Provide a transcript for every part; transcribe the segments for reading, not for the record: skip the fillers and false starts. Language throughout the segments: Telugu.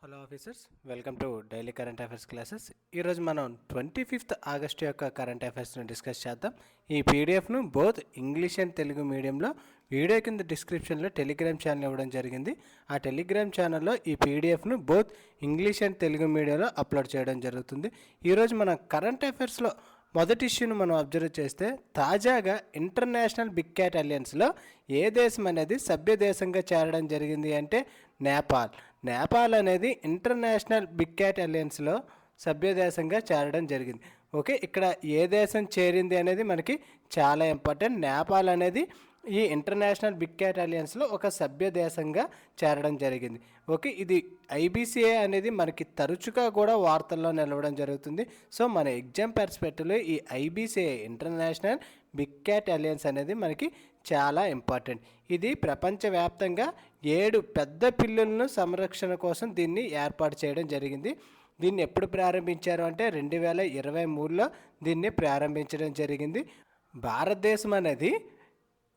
Hello officers, welcome to daily current affairs classes. ఈరోజు మనం 25th ఆగస్టు యొక్క కరెంట్ అఫైర్స్ను డిస్కస్ చేద్దాం. ఈ పీడిఎఫ్ను బోత్ ఇంగ్లీష్ అండ్ తెలుగు మీడియంలో వీడియో కింద డిస్క్రిప్షన్లో టెలిగ్రామ్ ఛానల్ ఇవ్వడం జరిగింది. ఆ టెలిగ్రామ్ ఛానల్లో ఈ పీడిఎఫ్ను బోత్ ఇంగ్లీష్ అండ్ తెలుగు మీడియంలో అప్లోడ్ చేయడం జరుగుతుంది. ఈరోజు మన కరెంట్ అఫైర్స్లో మొదటి ఇష్యూను మనం అబ్జర్వ్ చేస్తే, తాజాగా ఇంటర్నేషనల్ బిగ్ క్యాట్ అలయన్స్లో ఏ దేశం అనేది సభ్య దేశంగా చేరడం జరిగింది అంటే నేపాల్. నేపాల్ అనేది ఇంటర్నేషనల్ బిగ్ క్యాట్ అలయన్స్లో సభ్య దేశంగా చేరడం జరిగింది. ఓకే, ఇక్కడ ఏ దేశం చేరింది అనేది మనకి చాలా ఇంపార్టెంట్. నేపాల్ అనేది ఈ ఇంటర్నేషనల్ బిగ్ క్యాట్ అలయన్స్లో ఒక సభ్య దేశంగా చేరడం జరిగింది. ఓకే, ఇది ఐబీసీఏ అనేది మనకి తరచుగా కూడా వార్తల్లో నిలవడం జరుగుతుంది. సో మన ఎగ్జామ్ పర్స్పెక్టివ్లో ఈ IBCA international big cat alliance అనేది మనకి చాలా ఇంపార్టెంట్. ఇది ప్రపంచవ్యాప్తంగా 7 పెద్ద పిల్లులను సంరక్షణ కోసం దీన్ని ఏర్పాటు చేయడం జరిగింది. దీన్ని ఎప్పుడు ప్రారంభించారు అంటే 2023లో దీన్ని ప్రారంభించడం జరిగింది. భారతదేశం అనేది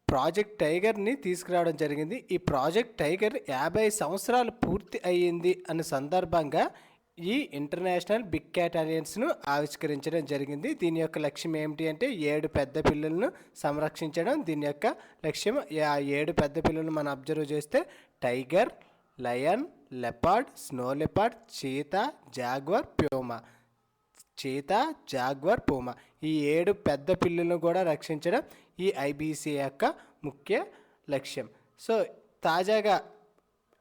ప్రాజెక్ట్ టైగర్ని తీసుకురావడం జరిగింది. ఈ ప్రాజెక్ట్ టైగర్ 50 సంవత్సరాలు పూర్తి అయ్యింది అనే సందర్భంగా ఈ ఇంటర్నేషనల్ బిగ్ క్యాట్ అలయన్స్ను ఆవిష్కరించడం జరిగింది. దీని యొక్క లక్ష్యం ఏమిటి అంటే 7 పెద్ద పిల్లులను సంరక్షించడం. దీని యొక్క లక్ష్యం 7 పెద్ద పిల్లులను మనం అబ్జర్వ్ చేస్తే tiger, lion, leopard, snow leopard, cheetah, Jaguar, Puma. Puma ఈ 7 పెద్ద పిల్లులను కూడా రక్షించడం ఈ ఐబీసీ యొక్క ముఖ్య లక్ష్యం. సో తాజాగా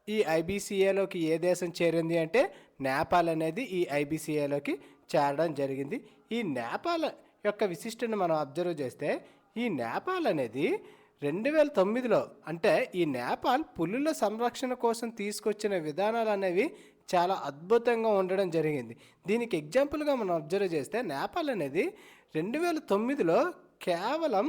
ఈ ఐబీసీఏలోకి ఏ దేశం చేరింది అంటే నేపాల్ అనేది ఈ ఐబీసీఏలోకి చేరడం జరిగింది. ఈ నేపాల్ యొక్క విశిష్టను మనం అబ్జర్వ్ చేస్తే, ఈ నేపాల్ అనేది 2009లో అంటే ఈ నేపాల్ పులుల సంరక్షణ కోసం తీసుకొచ్చిన విధానాలు అనేవి చాలా అద్భుతంగా ఉండడం జరిగింది. దీనికి ఎగ్జాంపుల్గా మనం అబ్జర్వ్ చేస్తే, నేపాల్ అనేది 2009లో కేవలం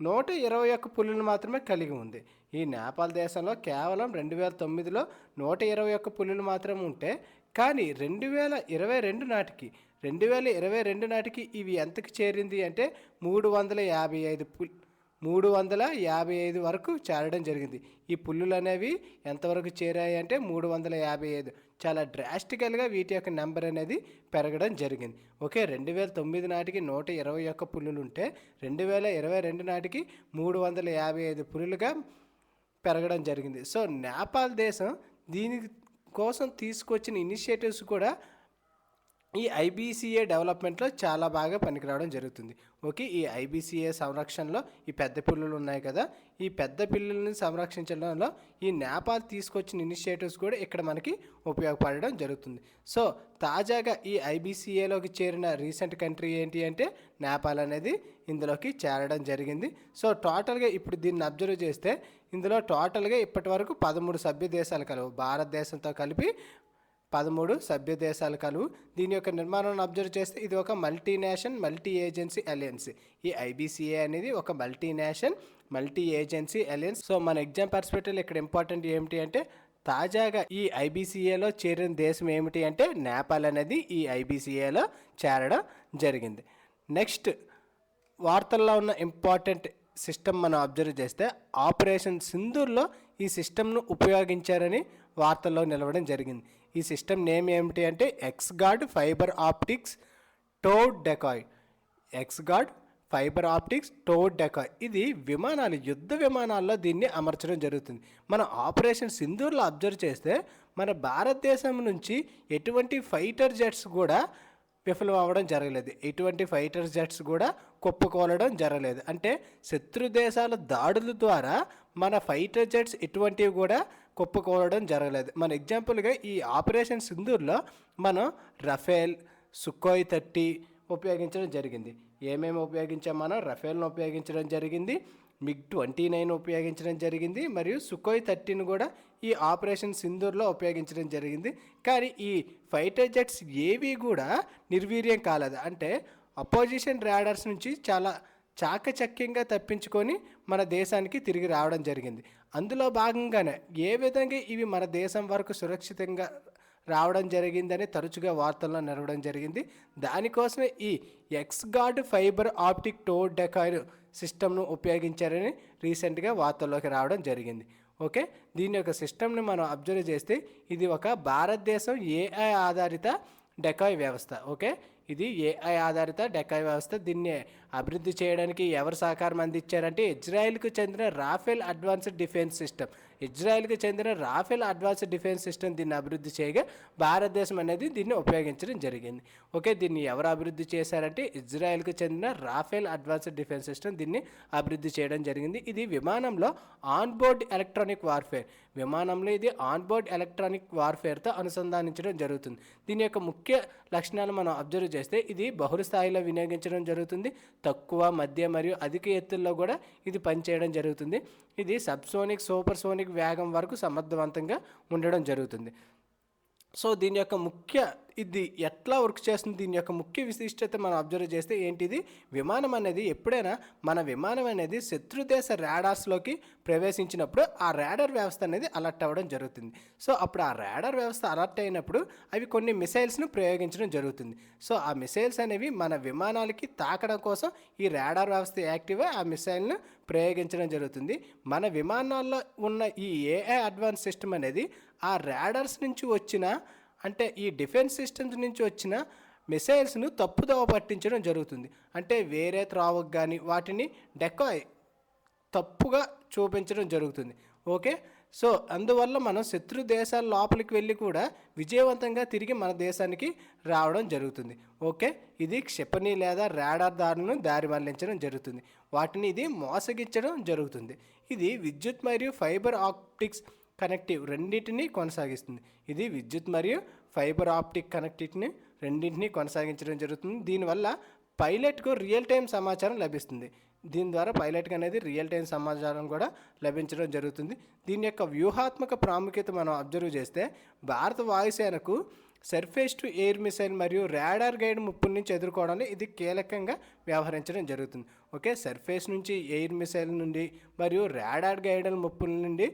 121 పులులను మాత్రమే కలిగి ఉంది. ఈ నేపాల్ దేశంలో కేవలం 2009లో 121 పులులు మాత్రమే ఉంటే, కానీ 2022 నాటికి ఇవి ఎంతకు చేరింది అంటే 355 వరకు చేరడం జరిగింది. ఈ పుల్లులు అనేవి ఎంతవరకు చేరాయి అంటే 355. చాలా డ్రాస్టికల్గా వీటి యొక్క నెంబర్ అనేది పెరగడం జరిగింది. ఓకే, 2009 నాటికి 121 పుల్లులు ఉంటే 2022 నాటికి 355 పులులుగా పెరగడం జరిగింది. సో నేపాల్ దేశం దీని కోసం తీసుకొచ్చిన ఇనిషియేటివ్స్ కూడా ఈ ఐబీసీఏ డెవలప్మెంట్లో చాలా బాగా పనికిరావడం జరుగుతుంది. ఓకే, ఈ ఐబీసీఏ సంరక్షణలో ఈ పెద్ద పిల్లులు ఉన్నాయి కదా, ఈ పెద్ద పిల్లులను సంరక్షించడంలో ఈ నేపాల్ తీసుకొచ్చిన ఇనిషియేటివ్స్ కూడా ఇక్కడ మనకి ఉపయోగపడడం జరుగుతుంది. సో తాజాగా ఈ ఐబీసీఏలోకి చేరిన రీసెంట్ కంట్రీ ఏంటి అంటే నేపాల్ అనేది ఇందులోకి చేరడం జరిగింది. సో టోటల్గా ఇప్పుడు దీన్ని అబ్జర్వ్ చేస్తే, ఇందులో టోటల్గా ఇప్పటి వరకు 13 సభ్య దేశాలు కలవు. భారతదేశంతో కలిపి 13 సభ్య దేశాలు కలువు. దీని యొక్క నిర్మాణాన్ని అబ్జర్వ్ చేస్తే ఇది ఒక మల్టీ ఏజెన్సీ అలయన్స్. ఈ ఐబీసీఏ అనేది ఒక మల్టీ ఏజెన్సీ అలయన్స్. సో మన ఎగ్జామ్ పర్స్పెక్టివ్లో ఇక్కడ ఇంపార్టెంట్ ఏమిటి అంటే, తాజాగా ఈ ఐబీసీఏలో చేరిన దేశం ఏమిటి అంటే నేపాల్ అనేది ఈ ఐబీసీఏలో చేరడం జరిగింది. నెక్స్ట్ వార్తల్లో ఉన్న ఇంపార్టెంట్ సిస్టమ్ మనం అబ్జర్వ్ చేస్తే, ఆపరేషన్ సింధూర్లో ఈ సిస్టమ్ను ఉపయోగించారని వార్తల్లో నిలవడం జరిగింది. ఈ సిస్టమ్ నేమ్ ఏమిటి అంటే ఎక్స్గార్డ్ ఫైబర్ ఆప్టిక్స్ టోడ్ డెకాయ్. ఇది యుద్ధ విమానాల్లో దీన్ని అమర్చడం జరుగుతుంది. మన ఆపరేషన్ సింధూర్లో అబ్జర్వ్ చేస్తే, మన భారతదేశం నుంచి ఎటువంటి ఫైటర్ జెట్స్ కూడా విఫలం అవ్వడం జరగలేదు. ఎటువంటి ఫైటర్ జెట్స్ కూడా కుప్పకూలడం జరగలేదు. అంటే శత్రు దేశాల దాడుల ద్వారా మన ఫైటర్ జెట్స్ ఎటువంటివి కూడా కుప్పకూలడం జరగలేదు. మన ఎగ్జాంపుల్గా ఈ ఆపరేషన్ సింధూర్లో మనం రఫేల్, సుఖోయ్ 30 ఉపయోగించడం జరిగింది. ఏమేమి ఉపయోగించాం మనం? రఫేల్ను ఉపయోగించడం జరిగింది, MiG-29 ఉపయోగించడం జరిగింది, మరియు సుఖోయ్ 30ను కూడా ఈ ఆపరేషన్ సింధూర్లో ఉపయోగించడం జరిగింది. కానీ ఈ ఫైటర్ జెట్స్ ఏవి కూడా నిర్వీర్యం కాలేదు. అంటే అపోజిషన్ ర్యాడర్స్ నుంచి చాలా చాకచక్యంగా తప్పించుకొని మన దేశానికి తిరిగి రావడం జరిగింది. అందులో భాగంగానే ఏ విధంగా ఇవి మన దేశం వరకు సురక్షితంగా రావడం జరిగిందని తరచుగా వార్తల్లో నిలవడం జరిగింది. దానికోసమే ఈ ఎక్స్గార్డ్ ఫైబర్ ఆప్టిక్ టోడ్ డెకాయ్ సిస్టమ్ను ఉపయోగించారని రీసెంట్గా వార్తల్లోకి రావడం జరిగింది. ఓకే, దీని యొక్క సిస్టమ్ని మనం అబ్జర్వ్ చేస్తే ఇది ఒక భారతదేశం ఏఐ ఆధారిత డెకాయ్ వ్యవస్థ. ఓకే, ఇది ఏఐ ఆధారిత డెకాయ్ వ్యవస్థ. దీన్ని అభివృద్ధి చేయడానికి ఎవరు సహకారం అందించారంటే ఇజ్రాయెల్కు చెందిన రాఫెల్ అడ్వాన్స్డ్ డిఫెన్స్ సిస్టమ్. ఇజ్రాయెల్కి చెందిన రాఫెల్ అడ్వాన్స్డ్ డిఫెన్స్ సిస్టమ్ దీన్ని అభివృద్ధి చేయగా భారతదేశం అనేది దీన్ని ఉపయోగించడం జరిగింది. ఓకే, దీన్ని ఎవరు అభివృద్ధి చేశారంటే ఇజ్రాయెల్కి చెందిన రాఫెల్ అడ్వాన్స్డ్ డిఫెన్స్ సిస్టమ్ దీన్ని అభివృద్ధి చేయడం జరిగింది. ఇది విమానంలో ఆన్బోర్డ్ ఎలక్ట్రానిక్ వార్ఫేర్, విమానంలో ఇది ఆన్బోర్డ్ ఎలక్ట్రానిక్ వార్ఫేర్తో అనుసంధానించడం జరుగుతుంది. దీని యొక్క ముఖ్య లక్షణాలు మనం అబ్జర్వ్ చేస్తే ఇది బహుళస్థాయిలో వినియోగించడం జరుగుతుంది. తక్కువ, మధ్య మరియు అధిక ఎత్తుల్లో కూడా ఇది పనిచేయడం జరుగుతుంది. ఇది సబ్సోనిక్, సూపర్సోనిక్ వేగం వరకు సమర్థవంతంగా ఉండడం జరుగుతుంది. సో దీని యొక్క ఇది ఎట్లా వర్క్ చేస్తుంది, దీని యొక్క ముఖ్య విశిష్టత మనం అబ్జర్వ్ చేస్తే ఏంటిది, విమానం అనేది ఎప్పుడైనా మన విమానం అనేది శత్రుదేశ రాడార్స్లోకి ప్రవేశించినప్పుడు ఆ రాడార్ వ్యవస్థ అనేది అలర్ట్ అవ్వడం జరుగుతుంది. సో అప్పుడు ఆ రాడార్ వ్యవస్థ అలర్ట్ అయినప్పుడు అవి కొన్ని మిసైల్స్ను ప్రయోగించడం జరుగుతుంది. సో ఆ మిసైల్స్ అనేవి మన విమానాలకి తాకడం కోసం ఈ రాడార్ వ్యవస్థ యాక్టివ్ ఆ మిసైల్ను ప్రయోగించడం జరుగుతుంది. మన విమానాల్లో ఉన్న ఈ ఏఐ అడ్వాన్స్ సిస్టమ్ అనేది ఆ రాడార్స్ నుంచి వచ్చిన, అంటే ఈ డిఫెన్స్ సిస్టమ్స్ నుంచి వచ్చిన మిసైల్స్ను తప్పుదోవ పట్టించడం జరుగుతుంది. అంటే వేరే త్రోవకు కానీ వాటిని డెకాయ్ తప్పుగా చూపించడం జరుగుతుంది. ఓకే, సో అందువల్ల మనం శత్రు దేశాల లోపలికి వెళ్ళి కూడా విజయవంతంగా తిరిగి మన దేశానికి రావడం జరుగుతుంది. ఓకే, ఇది క్షిపణి లేదా రాడార్ దారులను దారి మళ్లించడం జరుగుతుంది. వాటిని ఇది మోసగించడం జరుగుతుంది. ఇది విద్యుత్ మరియు ఫైబర్ ఆప్టిక్స్ కనెక్టివ్ రెండింటినీ కొనసాగిస్తుంది. ఇది విద్యుత్ మరియు ఫైబర్ ఆప్టిక్ కనెక్టివిటీని రెండింటినీ కొనసాగించడం జరుగుతుంది. దీనివల్ల పైలట్కు రియల్ టైం సమాచారం లభిస్తుంది. దీని ద్వారా పైలట్కి అనేది రియల్ టైం సమాచారం కూడా లభించడం జరుగుతుంది. దీని యొక్క వ్యూహాత్మక ప్రాముఖ్యత మనం అబ్జర్వ్ చేస్తే భారత వాయుసేనకు సర్ఫేస్ టు ఎయిర్ మిసైల్ మరియు రాడార్ గైడ్ ముప్పుల నుంచి ఎదుర్కోవడానికి ఇది కీలకంగా వ్యవహరించడం జరుగుతుంది. ఓకే, సర్ఫేస్ నుంచి ఎయిర్ మిసైల్ నుండి మరియు రాడార్ గైడ్ ముప్పుల నుండి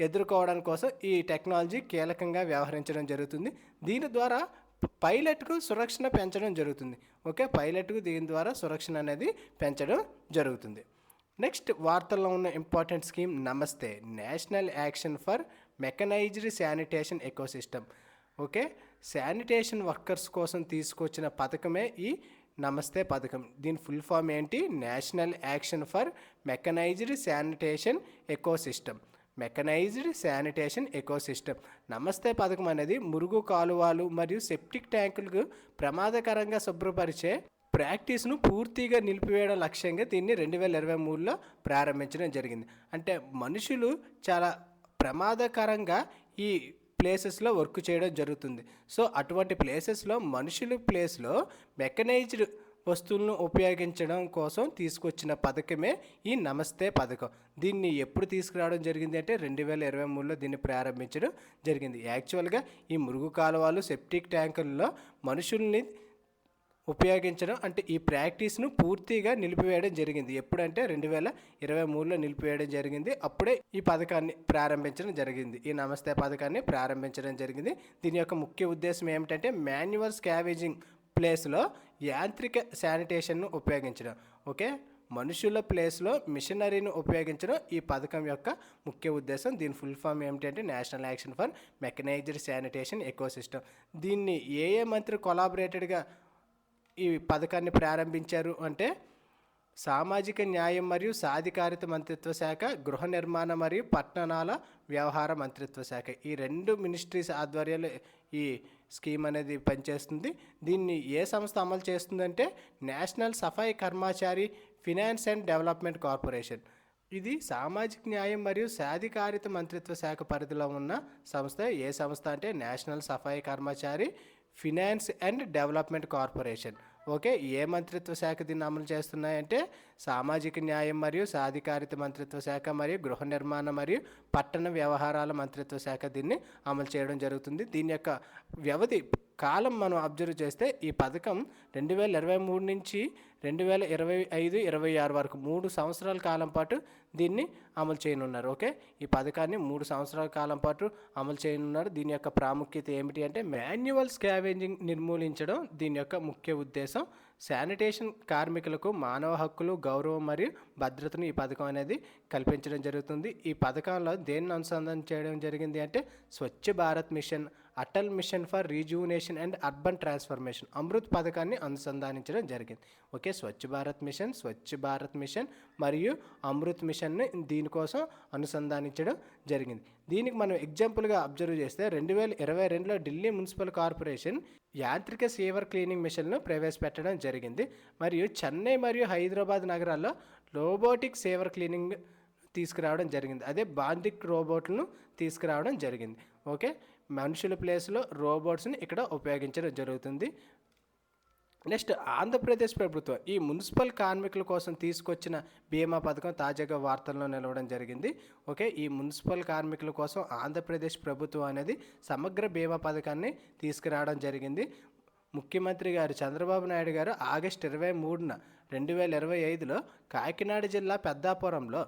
ఎదుర్కోవడం కోసం ఈ టెక్నాలజీ కీలకంగా వ్యవహరించడం జరుగుతుంది. దీని ద్వారా పైలట్కు సురక్షణ పెంచడం జరుగుతుంది. ఓకే, పైలట్కు దీని ద్వారా సురక్షణ అనేది పెంచడం జరుగుతుంది. నెక్స్ట్ వార్తల్లో ఉన్న ఇంపార్టెంట్ స్కీమ్ నమస్తే, national action for mechanised sanitation ecosystem. Okay, sanitation workers కోసం తీసుకొచ్చిన పథకమే ఈ నమస్తే పథకం. దీని ఫుల్ ఫామ్ ఏంటి, national action for mechanised sanitation ecosystem. Mechanised sanitation ecosystem. నమస్తే పథకం అనేది మురుగు కాలువలు మరియు సెప్టిక్ ట్యాంకులకు ప్రమాదకరంగా శుభ్రపరిచే ప్రాక్టీస్ను పూర్తిగా నిలిపివేయడం లక్ష్యంగా దీన్ని 2023లో ప్రారంభించడం జరిగింది. అంటే మనుషులు చాలా ప్రమాదకరంగా ఈ ప్లేసెస్లో వర్క్ చేయడం జరుగుతుంది. సో అటువంటి ప్లేసెస్లో మనుషుల ప్లేస్లో మెకనైజ్డ్ వస్తువులను ఉపయోగించడం కోసం తీసుకొచ్చిన పథకమే ఈ నమస్తే పథకం. దీన్ని ఎప్పుడు తీసుకురావడం జరిగింది అంటే 2023లో దీన్ని ప్రారంభించడం జరిగింది. యాక్చువల్గా ఈ మురుగు కాలువలు, సెప్టిక్ ట్యాంకుల్లో మనుషుల్ని ఉపయోగించడం అంటే ఈ ప్రాక్టీస్ను పూర్తిగా నిలిపివేయడం జరిగింది. ఎప్పుడంటే 2023లో నిలిపివేయడం జరిగింది. అప్పుడే ఈ పథకాన్ని ప్రారంభించడం జరిగింది. ఈ నమస్తే పథకాన్ని ప్రారంభించడం జరిగింది. దీని యొక్క ముఖ్య ఉద్దేశం ఏమిటంటే మాన్యువల్ స్కావేజింగ్ ప్లేస్లో యాంత్రిక శానిటేషన్ను ఉపయోగించడం. ఓకే, మనుషుల ప్లేస్లో మిషనరీని ఉపయోగించడం ఈ పథకం యొక్క ముఖ్య ఉద్దేశం. దీని ఫుల్ ఫామ్ ఏమిటంటే national action for mechanised sanitation ecosystem. దీన్ని ఏ మంత్రి కొలాబరేటెడ్గా ఈ పథకాన్ని ప్రారంభించారు అంటే సామాజిక న్యాయం మరియు సాధికారిత మంత్రిత్వ శాఖ, గృహ నిర్మాణ మరియు పట్టణాల వ్యవహార మంత్రిత్వ శాఖ, ఈ 2 మినిస్ట్రీస్ ఆధ్వర్యంలో ఈ స్కీమ్ అనేది పనిచేస్తుంది. దీన్ని ఏ సంస్థ అమలు చేస్తుందంటే national Safai Karmachari finance and development corporation. ఇది సామాజిక న్యాయం మరియు సాధికారిత మంత్రిత్వ శాఖ పరిధిలో ఉన్న సంస్థ. ఏ సంస్థ అంటే national Safai Karmachari finance and development corporation. Okay, ఏ మంత్రిత్వ శాఖ దీన్ని అమలు చేస్తున్నాయంటే సామాజిక న్యాయం మరియు సాధికారిత మంత్రిత్వ శాఖ మరియు గృహ నిర్మాణ మరియు పట్టణ వ్యవహారాల మంత్రిత్వ శాఖ దీన్ని అమలు చేయడం జరుగుతుంది. దీని యొక్క వ్యవధి కాలం మనం అబ్జర్వ్ చేస్తే ఈ పథకం 2023 నుంచి 2025-26 వరకు 3 సంవత్సరాల కాలం పాటు దీన్ని అమలు చేయనున్నారు. ఓకే, ఈ పథకాన్ని 3 సంవత్సరాల కాలం పాటు అమలు చేయనున్నారు. దీని యొక్క ప్రాముఖ్యత ఏమిటి అంటే మాన్యువల్ స్కావెంజింగ్ నిర్మూలించడం దీని యొక్క ముఖ్య ఉద్దేశం. శానిటేషన్ కార్మికులకు మానవ హక్కులు, గౌరవం మరియు భద్రతను ఈ పథకం అనేది కల్పించడం జరుగుతుంది. ఈ పథకంలో దేన్ని అనుసంధానం చేయడం జరిగింది అంటే Swachh Bharat mission, Atal mission for rejuvenation and urban transformation, Amrut పథకాన్ని అనుసంధానించడం జరిగింది. ఓకే, స్వచ్ఛ భారత్ మిషన్ మరియు అమృత్ మిషన్ని దీనికోసం అనుసంధానించడం జరిగింది. దీనికి మనం ఎగ్జాంపుల్గా అబ్జర్వ్ చేస్తే 2022లో ఢిల్లీ మున్సిపల్ కార్పొరేషన్ యాంత్రిక సీవర్ క్లీనింగ్ మిషన్ను ప్రవేశపెట్టడం జరిగింది. మరియు చెన్నై మరియు హైదరాబాద్ నగరాల్లో రోబోటిక్ సీవర్ క్లీనింగ్ తీసుకురావడం జరిగింది. అదే బాందిక్ రోబోట్లను తీసుకురావడం జరిగింది. ఓకే, మనుషుల ప్లేస్లో రోబోట్స్ని ఇక్కడ ఉపయోగించడం జరుగుతుంది. నెక్స్ట్, ఆంధ్రప్రదేశ్ ప్రభుత్వం ఈ మున్సిపల్ కార్మికుల కోసం తీసుకొచ్చిన బీమా పథకం తాజాగా వార్తల్లో నిలవడం జరిగింది. ఓకే, ఈ మున్సిపల్ కార్మికుల కోసం ఆంధ్రప్రదేశ్ ప్రభుత్వం అనేది సమగ్ర బీమా పథకాన్ని తీసుకురావడం జరిగింది. ముఖ్యమంత్రి గారు చంద్రబాబు నాయుడు గారు ఆగస్టు 23న 2025లో కాకినాడ జిల్లా పెద్దాపురంలో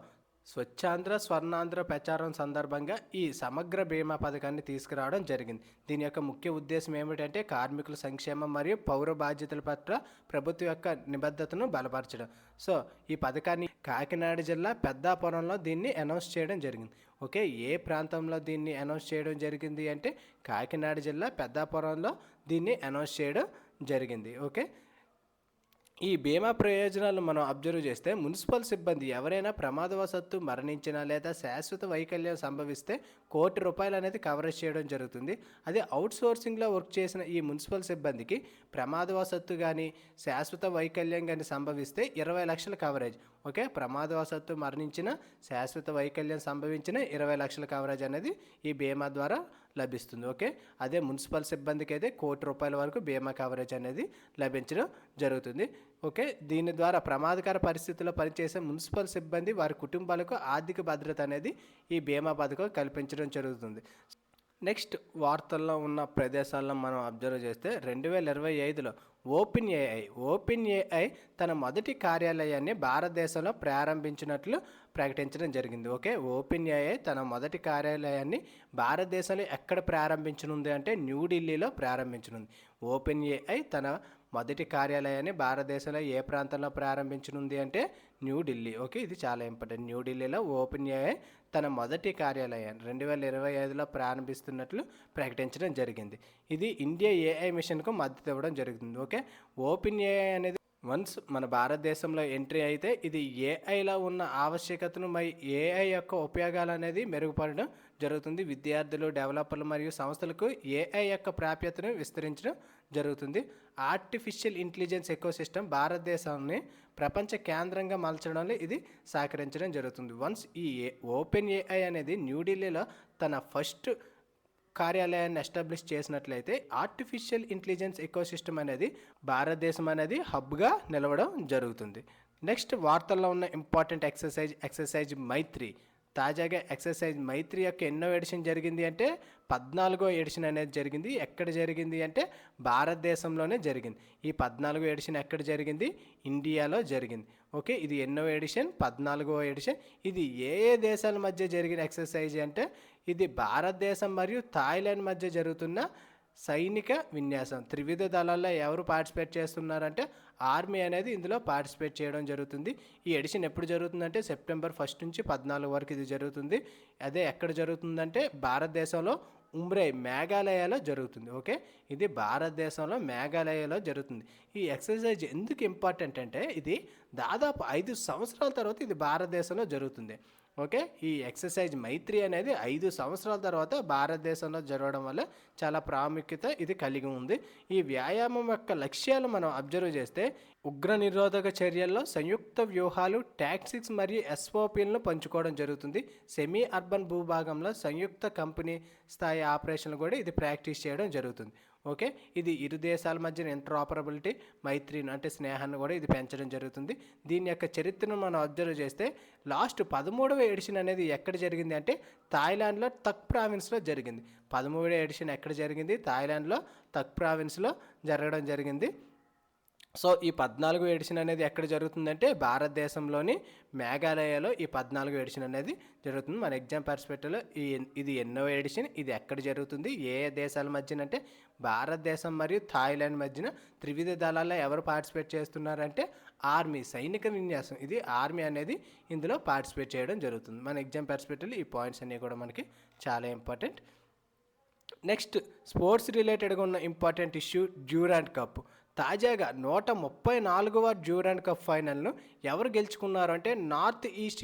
స్వచ్ఛాంధ్ర స్వర్ణాంధ్ర ప్రచారం సందర్భంగా ఈ సమగ్ర బీమా పథకాన్ని తీసుకురావడం జరిగింది. దీని యొక్క ముఖ్య ఉద్దేశం ఏమిటంటే కార్మికుల సంక్షేమం మరియు పౌర బాధ్యతల పట్ల ప్రభుత్వం యొక్క నిబద్ధతను బలపరచడం. సో ఈ పథకాన్ని కాకినాడ జిల్లా పెద్దాపురంలో దీన్ని అనౌన్స్ చేయడం జరిగింది. ఓకే, ఏ ప్రాంతంలో దీన్ని అనౌన్స్ చేయడం జరిగింది అంటే కాకినాడ జిల్లా పెద్దాపురంలో దీన్ని అనౌన్స్ చేయడం జరిగింది. ఓకే, ఈ బీమా ప్రయోజనాలు మనం అబ్జర్వ్ చేస్తే మున్సిపల్ సిబ్బంది ఎవరైనా ప్రమాదవశాత్తు మరణించినా లేదా శాశ్వత వైకల్యం సంభవిస్తే ₹1,00,00,000 అనేది కవరేజ్ చేయడం జరుగుతుంది. అదే అవుట్సోర్సింగ్లో వర్క్ చేసిన ఈ మున్సిపల్ సిబ్బందికి ప్రమాదవశాత్తు కానీ శాశ్వత వైకల్యం కానీ సంభవిస్తే 20 లక్షల కవరేజ్. ఓకే, ప్రమాదవశాత్తు మరణించిన, శాశ్వత వైకల్యం సంభవించిన 20 లక్షల కవరేజ్ అనేది ఈ బీమా ద్వారా లభిస్తుంది. ఓకే, అదే మున్సిపల్ సిబ్బందికి అయితే ₹1,00,00,000 వరకు బీమా కవరేజ్ అనేది లభించడం జరుగుతుంది. ఓకే, దీని ద్వారా ప్రమాదకర పరిస్థితుల్లో పనిచేసే మున్సిపల్ సిబ్బంది వారి కుటుంబాలకు ఆర్థిక భద్రత అనేది ఈ బీమా పథకం కల్పించడం జరుగుతుంది. నెక్స్ట్, వార్తల్లో ఉన్న ప్రదేశాల్లో మనం అబ్జర్వ్ చేస్తే 2025లో ఓపెన్ ఏఐ తన మొదటి కార్యాలయాన్ని భారతదేశంలో ప్రారంభించినట్లు ప్రకటించడం జరిగింది. ఓకే, ఓపెన్ ఏఐ తన మొదటి కార్యాలయాన్ని భారతదేశంలో ఎక్కడ ప్రారంభించనుంది అంటే న్యూఢిల్లీలో ప్రారంభించనుంది. ఓపెన్ ఏఐ తన మొదటి కార్యాలయాన్ని భారతదేశంలో ఏ ప్రాంతంలో ప్రారంభించనుంది అంటే న్యూఢిల్లీ. ఓకే, ఇది చాలా ఇంపార్టెంట్. న్యూఢిల్లీలో ఓపెన్ ఏఐ తన మొదటి కార్యాలయాన్ని 2025లో ప్రారంభిస్తున్నట్లు ప్రకటించడం జరిగింది. ఇది ఇండియా ఏఐ మిషన్కు మద్దతు ఇవ్వడం జరుగుతుంది. ఓకే, ఓపెన్ ఏఐ అనేది వన్స్ మన భారతదేశంలో ఎంట్రీ అయితే ఇది ఏఐలో ఉన్న ఆవశ్యకతను మరియు ఏఐ యొక్క ఉపయోగాలు అనేది మెరుగుపడడం జరుగుతుంది. విద్యార్థులు, డెవలపర్లు మరియు సంస్థలకు ఏఐ యొక్క ప్రాప్యతను విస్తరించడం జరుగుతుంది. ఆర్టిఫిషియల్ ఇంటెలిజెన్స్ ఎకోసిస్టమ్ భారతదేశాన్ని ప్రపంచ కేంద్రంగా మలచడంలో ఇది సహకరించడం జరుగుతుంది. వన్స్ ఈ ఓపెన్ ఏఐ అనేది న్యూఢిల్లీలో తన ఫస్ట్ కార్యాలయాన్ని ఎస్టాబ్లిష్ చేసినట్లయితే ఆర్టిఫిషియల్ ఇంటెలిజెన్స్ ఎకోసిస్టమ్ అనేది భారతదేశం అనేది హబ్గా నిలవడం జరుగుతుంది. నెక్స్ట్, వార్తల్లో ఉన్న ఇంపార్టెంట్ ఎక్సర్సైజ్ మైత్రి. తాజాగా ఎక్సర్సైజ్ మైత్రి యొక్క ఎన్నో ఎడిషన్ జరిగింది అంటే 14వ ఎడిషన్ అనేది జరిగింది. ఎక్కడ జరిగింది అంటే భారతదేశంలోనే జరిగింది. ఈ 14వ ఎడిషన్ ఎక్కడ జరిగింది? ఇండియాలో జరిగింది. ఓకే, ఇది ఎన్నో ఎడిషన్? 14వ ఎడిషన్. ఇది ఏ దేశాల మధ్య జరిగిన ఎక్సర్సైజ్ అంటే ఇది భారతదేశం మరియు థాయిలాండ్ మధ్య జరుగుతున్న సైనిక విన్యాసం. త్రివిధ దళాల్లో ఎవరు పార్టిసిపేట్ చేస్తున్నారంటే ఆర్మీ అనేది ఇందులో పార్టిసిపేట్ చేయడం జరుగుతుంది. ఈ ఎడిషన్ ఎప్పుడు జరుగుతుందంటే సెప్టెంబర్ 1 నుంచి 14 వరకు ఇది జరుగుతుంది. అదే ఎక్కడ జరుగుతుందంటే భారతదేశంలో ఉమ్రై మేఘాలయలో జరుగుతుంది. ఓకే, ఇది భారతదేశంలో మేఘాలయలో జరుగుతుంది. ఈ ఎక్సర్సైజ్ ఎందుకు ఇంపార్టెంట్ అంటే ఇది దాదాపు 5 సంవత్సరాల తర్వాత ఇది భారతదేశంలో జరుగుతుంది. ఓకే, ఈ ఎక్సర్సైజ్ మైత్రి అనేది 5 సంవత్సరాల తర్వాత భారతదేశంలో జరగడం వల్ల చాలా ప్రాముఖ్యత ఇది కలిగి ఉంది. ఈ వ్యాయామం యొక్క లక్ష్యాలు మనం అబ్జర్వ్ చేస్తే ఉగ్ర నిరోధక చర్యల్లో సంయుక్త వ్యూహాలు, టాక్టిక్స్ మరియు ఎస్ఓపీలను పంచుకోవడం జరుగుతుంది. సెమీ అర్బన్ భూభాగంలో సంయుక్త కంపెనీ స్థాయి ఆపరేషన్లు కూడా ఇది ప్రాక్టీస్ చేయడం జరుగుతుంది. ఓకే, ఇది ఇరు దేశాల మధ్య ఇంటరాపరబిలిటీ, మైత్రిని అంటే స్నేహాన్ని కూడా ఇది పెంచడం జరుగుతుంది. దీని యొక్క చరిత్రను మనం అబ్జర్వ్ చేస్తే లాస్ట్ 13వ ఎడిషన్ అనేది ఎక్కడ జరిగింది అంటే థాయిలాండ్లో తక్ ప్రావిన్స్లో జరిగింది. 13వ ఎడిషన్ ఎక్కడ జరిగింది? థాయిలాండ్లో తక్ ప్రావిన్స్లో జరగడం జరిగింది. సో ఈ 14వ ఎడిషన్ అనేది ఎక్కడ జరుగుతుందంటే భారతదేశంలోని మేఘాలయలో ఈ 14వ ఎడిషన్ అనేది జరుగుతుంది. మన ఎగ్జామ్ పర్స్పెక్టివ్లో ఇది ఎన్నో ఎడిషన్, ఇది ఎక్కడ జరుగుతుంది, ఏ ఏ దేశాల మధ్యన అంటే భారతదేశం మరియు థాయిలాండ్ మధ్యన త్రివిధ దళాల్లో ఎవరు పార్టిసిపేట్ చేస్తున్నారంటే ఆర్మీ, సైనిక విన్యాసం. ఇది ఆర్మీ అనేది ఇందులో పార్టిసిపేట్ చేయడం జరుగుతుంది. మన ఎగ్జామ్ పర్స్పెక్టివ్లో ఈ పాయింట్స్ అన్నీ కూడా మనకి చాలా ఇంపార్టెంట్. నెక్స్ట్ స్పోర్ట్స్ రిలేటెడ్గా ఉన్న ఇంపార్టెంట్ ఇష్యూ డ్యూరాండ్ కప్. తాజాగా 134వ డ్యూరాండ్ కప్ ఫైనల్ను ఎవరు గెలుచుకున్నారు అంటే నార్త్ ఈస్ట్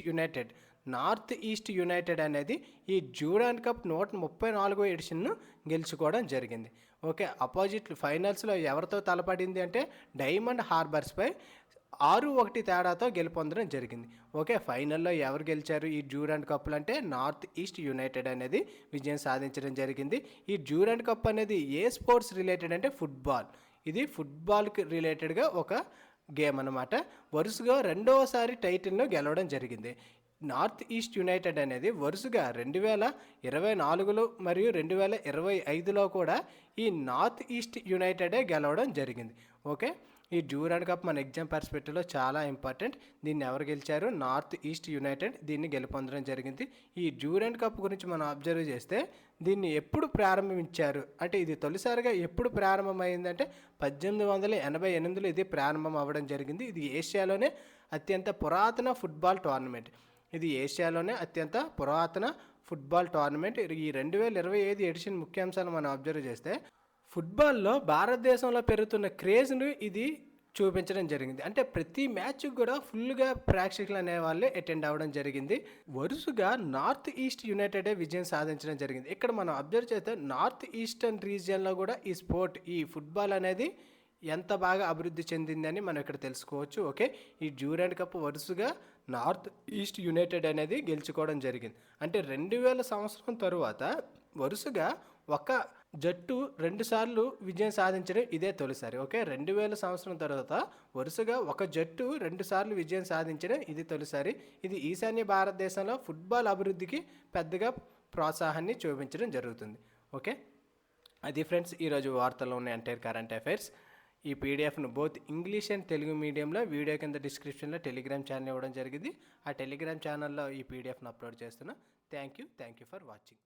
యునైటెడ్ అనేది ఈ డ్యూరాండ్ కప్ 134వ ఎడిషన్ను గెలుచుకోవడం జరిగింది. ఓకే, అపోజిట్ ఫైనల్స్లో ఎవరితో తలపడింది అంటే డైమండ్ హార్బర్స్పై 6-1 తేడాతో గెలుపొందడం జరిగింది. ఓకే, ఫైనల్లో ఎవరు గెలిచారు ఈ డ్యూరాండ్ కప్లు అంటే నార్త్ ఈస్ట్ యునైటెడ్ అనేది విజయం సాధించడం జరిగింది. ఈ డ్యూరాండ్ కప్ అనేది ఏ స్పోర్ట్స్ రిలేటెడ్ అంటే ఫుట్బాల్. ఇది ఫుట్బాల్కి రిలేటెడ్గా ఒక గేమ్ అన్నమాట. వరుసగా రెండవసారి టైటిల్ను గెలవడం జరిగింది. నార్త్ ఈస్ట్ యునైటెడ్ అనేది వరుసగా 2024లో మరియు 2025లో కూడా ఈ నార్త్ ఈస్ట్ యునైటెడే గెలవడం జరిగింది. ఓకే, ఈ డ్యూరాండ్ కప్ మన ఎగ్జామ్ పర్స్పెక్టివ్లో చాలా ఇంపార్టెంట్. దీన్ని ఎవరు గెలిచారు? నార్త్ ఈస్ట్ యునైటెడ్ దీన్ని గెలుపొందడం జరిగింది. ఈ డ్యూరాండ్ కప్ గురించి మనం అబ్జర్వ్ చేస్తే దీన్ని ఎప్పుడు ప్రారంభించారు అంటే ఇది తొలిసారిగా ఎప్పుడు ప్రారంభమైందంటే 1888లో ఇది ప్రారంభం అవ్వడం జరిగింది. ఇది ఏషియాలోనే అత్యంత పురాతన ఫుట్బాల్ టోర్నమెంట్. ఈ 2025 ఎడిషన్ ముఖ్యాంశాలు మనం అబ్జర్వ్ చేస్తే ఫుట్బాల్లో భారతదేశంలో పెరుగుతున్న క్రేజ్ను ఇది చూపించడం జరిగింది. అంటే ప్రతి మ్యాచ్కి కూడా ఫుల్గా ప్రేక్షకులు అనే వాళ్ళే అటెండ్ అవ్వడం జరిగింది. వరుసగా నార్త్ ఈస్ట్ యునైటెడే విజయం సాధించడం జరిగింది. ఇక్కడ మనం అబ్జర్వ్ చేస్తే నార్త్ ఈస్టర్న్ రీజియన్లో కూడా ఈ ఫుట్బాల్ అనేది ఎంత బాగా అభివృద్ధి చెందిందని మనం ఇక్కడ తెలుసుకోవచ్చు. ఓకే, ఈ డ్యూరాండ్ కప్ వరుసగా నార్త్ ఈస్ట్ యునైటెడ్ అనేది గెలుచుకోవడం జరిగింది. అంటే 2000 సంవత్సరం తరువాత వరుసగా ఒక జట్టు 2 సార్లు విజయం సాధించడం ఇదే తొలిసారి. ఓకే, 2000 సంవత్సరం తర్వాత వరుసగా ఒక జట్టు 2 సార్లు విజయం సాధించడం ఇది తొలిసారి. ఇది ఈశాన్య భారతదేశంలో ఫుట్బాల్ అభివృద్ధికి పెద్దగా ప్రోత్సాహాన్ని చూపించడం జరుగుతుంది. ఓకే, అది ఫ్రెండ్స్ ఈరోజు వార్తల్లో ఉన్న ఎంటైర్ కరెంట్ అఫైర్స్. ఈ పీడిఎఫ్ను బోత్ ఇంగ్లీష్ అండ్ తెలుగు మీడియంలో వీడియో కింద డిస్క్రిప్షన్లో టెలిగ్రామ్ ఛానల్ ఇవ్వడం జరిగింది. ఆ టెలిగ్రామ్ ఛానల్లో ఈ పీడిఎఫ్ను అప్లోడ్ చేస్తున్నా. Thank you for watching.